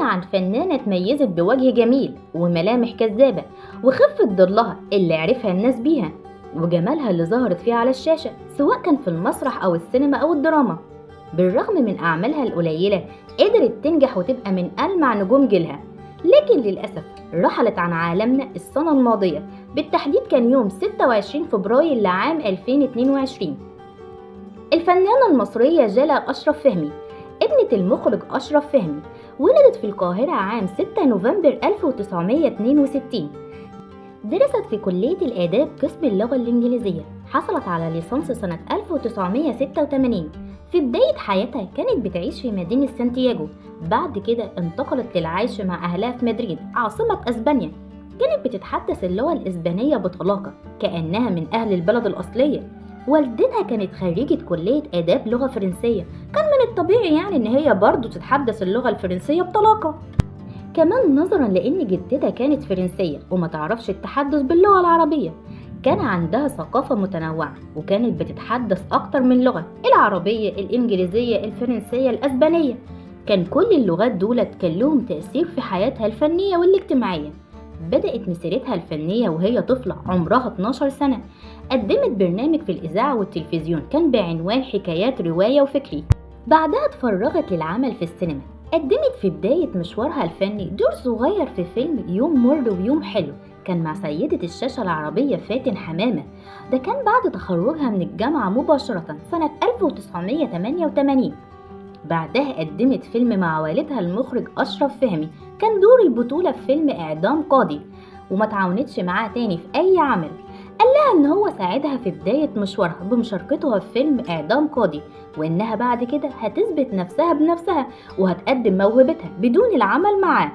عن فنانة اتميزت بوجه جميل وملامح جذابة وخفة ظلها اللي عرفها الناس بيها، وجمالها اللي ظهرت فيه على الشاشة سواء كان في المسرح أو السينما أو الدراما. بالرغم من أعمالها القليلة قدرت تنجح وتبقى من ألمع نجوم جيلها، لكن للأسف رحلت عن عالمنا السنة الماضية، بالتحديد كان يوم 26 فبراير لعام 2022. الفنانة المصرية جلا أشرف فهمي ابنة المخرج أشرف فهمي، ولدت في القاهرة عام 6 نوفمبر 1962. درست في كلية الآداب قسم اللغة الإنجليزية، حصلت على ليسانس سنة 1986. في بداية حياتها كانت بتعيش في مدينة سانتياغو، بعد كده انتقلت للعيش مع أهلها في مدريد عاصمة أسبانيا. كانت بتتحدث اللغة الإسبانية بطلاقة كأنها من أهل البلد الأصلية. والدتها كانت خريجة كلية آداب لغة فرنسية، كان من الطبيعي يعني إن هي برضو تتحدث اللغة الفرنسية بطلاقة. كمان نظرا لأن جدتها كانت فرنسية وما تعرفش التحدث باللغة العربية، كان عندها ثقافة متنوعة وكانت بتتحدث أكتر من لغة: العربية، الإنجليزية، الفرنسية، الأسبانية. كان كل اللغات دولت كان لهم تأثير في حياتها الفنية والاجتماعية. بدأت مسيرتها الفنية وهي طفلة عمرها 12 سنة، قدمت برنامج في الإذاعة والتلفزيون كان بعنوان حكايات رواية وفكري. بعدها اتفرغت للعمل في السينما، قدمت في بداية مشوارها الفني دور صغير في فيلم يوم مر ويوم حلو، كان مع سيدة الشاشة العربية فاتن حمامة. ده كان بعد تخرجها من الجامعة مباشرة سنة 1988. بعدها قدمت فيلم مع والدها المخرج أشرف فهمي، كان دور البطولة في فيلم إعدام قاضي، وما تعاونتش معاه تاني في أي عمل. قال لها إن هو ساعدها في بداية مشوارها بمشاركتها في فيلم إعدام قاضي، وإنها بعد كده هتثبت نفسها بنفسها وهتقدم موهبتها بدون العمل معاه.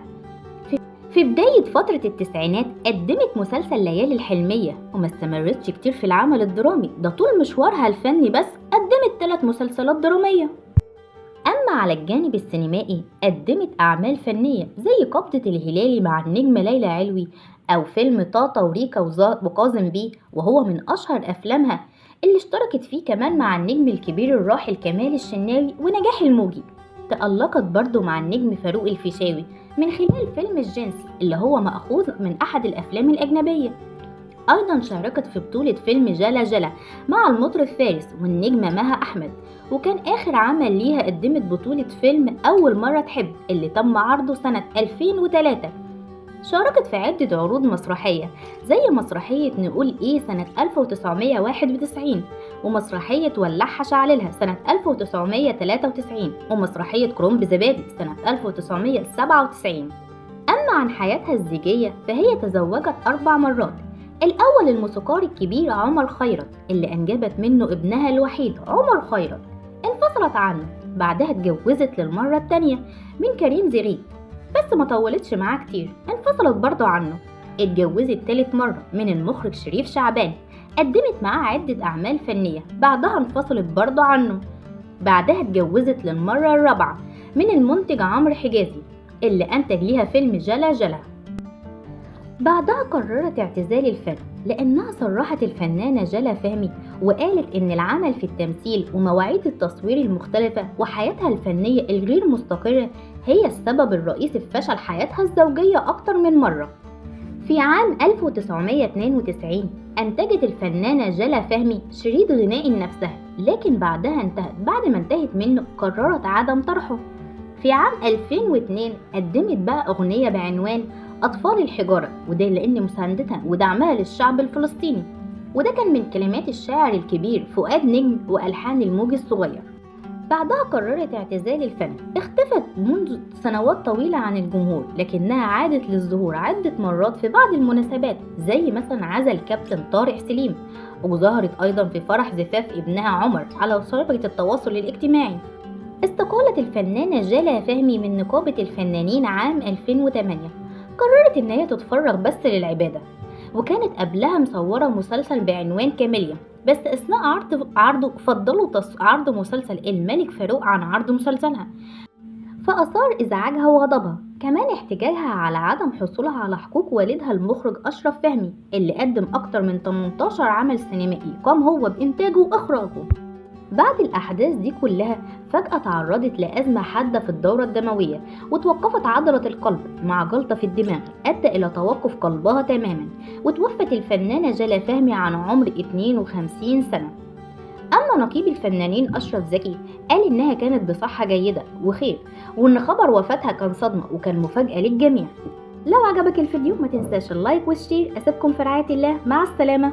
في بداية فترة التسعينات قدمت مسلسل ليالي الحلمية، وما استمرتش كتير في العمل الدرامي ده طول مشوارها الفني، بس قدمت 3 مسلسلات درامية. أما على الجانب السينمائي قدمت أعمال فنية زي قبضة الهلالي مع النجمة ليلى علوي، أو فيلم طاطا وريكا وكاظم بيه، وهو من أشهر أفلامها اللي اشتركت فيه كمان مع النجم الكبير الراحل كمال الشناوي ونجاح الموجي. تألقت برضو مع النجم فاروق الفيشاوي من خلال فيلم الجنس اللي هو مأخوذ من أحد الأفلام الأجنبية. أيضا شاركت في بطولة فيلم جلا جلا مع المطرب فارس والنجمة مها أحمد، وكان آخر عمل ليها قدمت بطولة فيلم أول مرة تحب اللي تم عرضه سنة 2003. شاركت في عدة عروض مسرحية زي مسرحية نقول إيه سنة 1991، ومسرحية ولعها شعللها سنة 1993، ومسرحية كرنب زبادي سنة 1997. أما عن حياتها الزيجية فهي تزوجت 4 مرات. الأول الموسيقار الكبير عمر خيرت اللي أنجبت منه ابنها الوحيد عمر خيرت، انفصلت عنه. بعدها اتجوزت للمرة التانية من كريم زغيب، بس ما طولتش معاه كتير، انفصلت برضه عنه. اتجوزت تالت مرة من المخرج شريف شعبان، قدمت معاه عدة أعمال فنية، بعدها انفصلت برضه عنه. بعدها اتجوزت للمرة الرابعة من المنتج عمرو حجازي اللي أنتج ليها فيلم جلا جلا. بعدها قررت اعتزال الفن، لأنها صرحت الفنانة جلا فهمي وقالت إن العمل في التمثيل ومواعيد التصوير المختلفة وحياتها الفنية الغير مستقرة هي السبب الرئيسي في فشل حياتها الزوجية أكتر من مرة. في عام 1992 أنتجت الفنانة جلا فهمي شريط غنائي لنفسها، لكن بعد ما انتهت منه قررت عدم طرحه. في عام 2002 قدمت بقى أغنية بعنوان أطفال الحجارة، وده لأن مساندتها ودعمها للشعب الفلسطيني، وده كان من كلمات الشاعر الكبير فؤاد نجم وألحان الموجي الصغير. بعدها قررت اعتزال الفن، اختفت منذ سنوات طويلة عن الجمهور، لكنها عادت للظهور عدة مرات في بعض المناسبات زي مثلا عزل كابتن طارق سليم، وظهرت أيضا في فرح زفاف ابنها عمر على شبكة التواصل الاجتماعي. استقالت الفنانة جلا فهمي من نقابة الفنانين عام 2008، قررت إن هي تتفرغ بس للعبادة، وكانت قبلها مصورة مسلسل بعنوان كاميليا، بس أثناء عرضه فضلوا عرض مسلسل الملك فاروق عن عرض مسلسلها، فأثار إزعاجها وغضبها، كمان احتجاجها على عدم حصولها على حقوق والدها المخرج أشرف فهمي اللي قدم أكتر من 18 عمل سينمائي قام هو بإنتاجه وإخراجه. بعد الأحداث دي كلها فجأة تعرضت لأزمة حادة في الدورة الدموية، وتوقفت عضلة القلب مع جلطة في الدماغ أدى إلى توقف قلبها تماما، وتوفت الفنانة جلا فهمي عن عمر 52 سنة. أما نقيب الفنانين أشرف زكي قال إنها كانت بصحة جيدة وخير، وإن خبر وفاتها كان صدمة وكان مفاجأة للجميع. لو عجبك الفيديو ما تنساش اللايك والشير. أسيبكم في رعاية الله، مع السلامة.